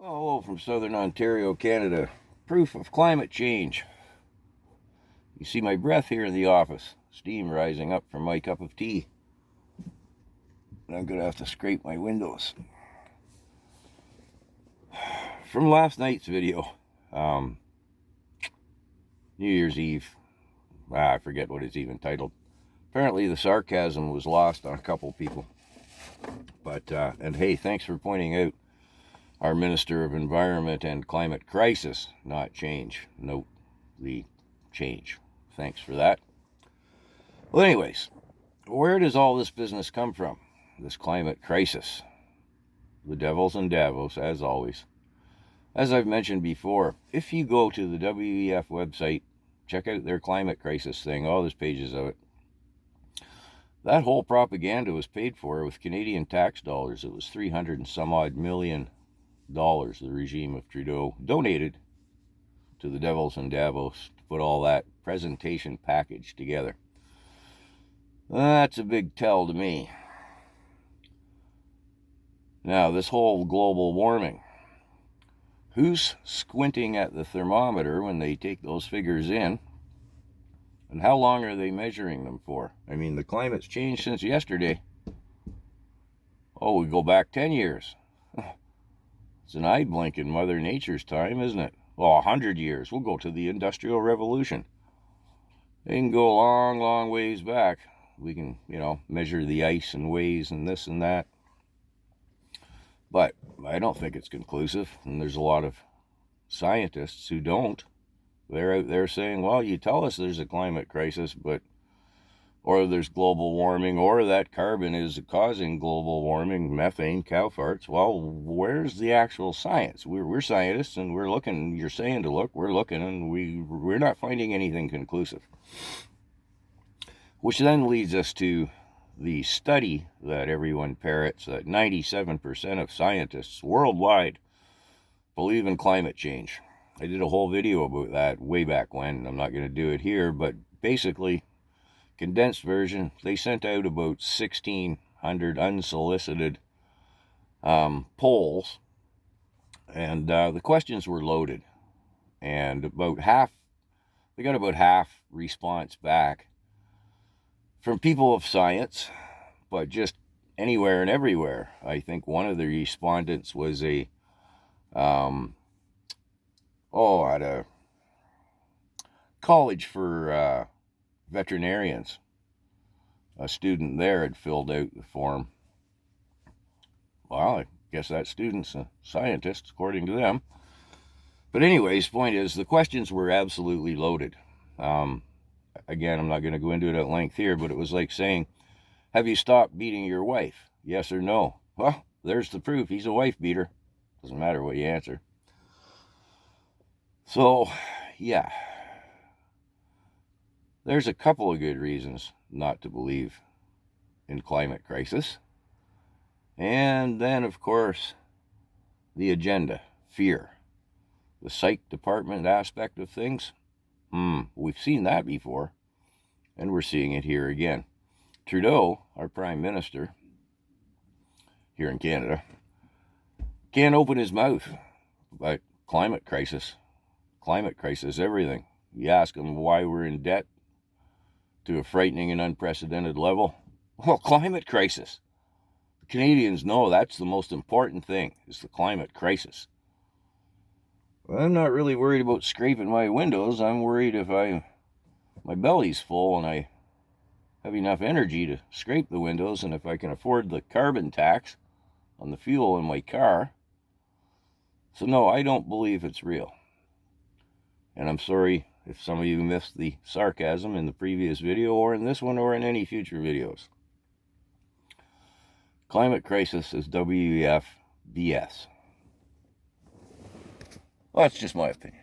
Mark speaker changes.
Speaker 1: Hello from Southern Ontario, Canada. Proof of climate change. You see my breath here in the office. Steam rising up from my cup of tea. And I'm going to have to scrape my windows. From last night's video, New Year's Eve. I forget what it's even titled. Apparently the sarcasm was lost on a couple people. But, and hey, thanks for pointing out our Minister of Environment and Climate Crisis, not change. Note the change. Thanks for that. Well, anyways, where does all this business come from? This climate crisis. The devils in Davos, as always. As I've mentioned before, if you go to the WEF website, check out their climate crisis thing, all there's pages of it. That whole propaganda was paid for with Canadian tax dollars. It was 300 and some odd million dollars the regime of Trudeau donated to the devils in Davos to put all that presentation package together. That's a big tell to me. Now, this whole global warming. Who's squinting at the thermometer when they take those figures in? And how long are they measuring them for? I mean, the climate's changed since yesterday. Oh, we go back 10 years. It's an eye blink in Mother Nature's time, isn't it? Well, 100 years. We'll go to the Industrial Revolution. They can go a long, long ways back. We can, measure the ice and ways and this and that. But I don't think it's conclusive. And there's a lot of scientists who don't. They're out there saying, well, you tell us there's a climate crisis, or there's global warming, or that carbon is causing global warming, methane, cow farts. Well, where's the actual science? We're scientists, and we're looking. You're saying to look, we're looking, and we're not finding anything conclusive. Which then leads us to the study that everyone parrots, that 97% of scientists worldwide believe in climate change. I did a whole video about that way back when. I'm not going to do it here, but basically, condensed version, they sent out about 1,600 unsolicited polls, and the questions were loaded, and they got about half response back from people of science, but just anywhere and everywhere. I think one of the respondents was at a college for veterinarians. A student there had filled out the form. Well, I guess that student's a scientist, according to them. But anyways, point is, the questions were absolutely loaded. Again, I'm not going to go into it at length here, but it was like saying, have you stopped beating your wife? Yes or no? Well, there's the proof. He's a wife beater. Doesn't matter what you answer. So, yeah. There's a couple of good reasons not to believe in climate crisis. And then, of course, the agenda, fear. The psych department aspect of things. We've seen that before, and we're seeing it here again. Trudeau, our Prime Minister here in Canada, can't open his mouth about climate crisis. Climate crisis, everything. You ask him why we're in debt to a frightening and unprecedented level. Well, climate crisis. The Canadians know that's the most important thing, is the climate crisis. Well, I'm not really worried about scraping my windows. I'm worried if my belly's full and I have enough energy to scrape the windows, and if I can afford the carbon tax on the fuel in my car. So no, I don't believe it's real. And I'm sorry if some of you missed the sarcasm in the previous video, or in this one, or in any future videos. Climate crisis is WEF BS. Well, that's just my opinion.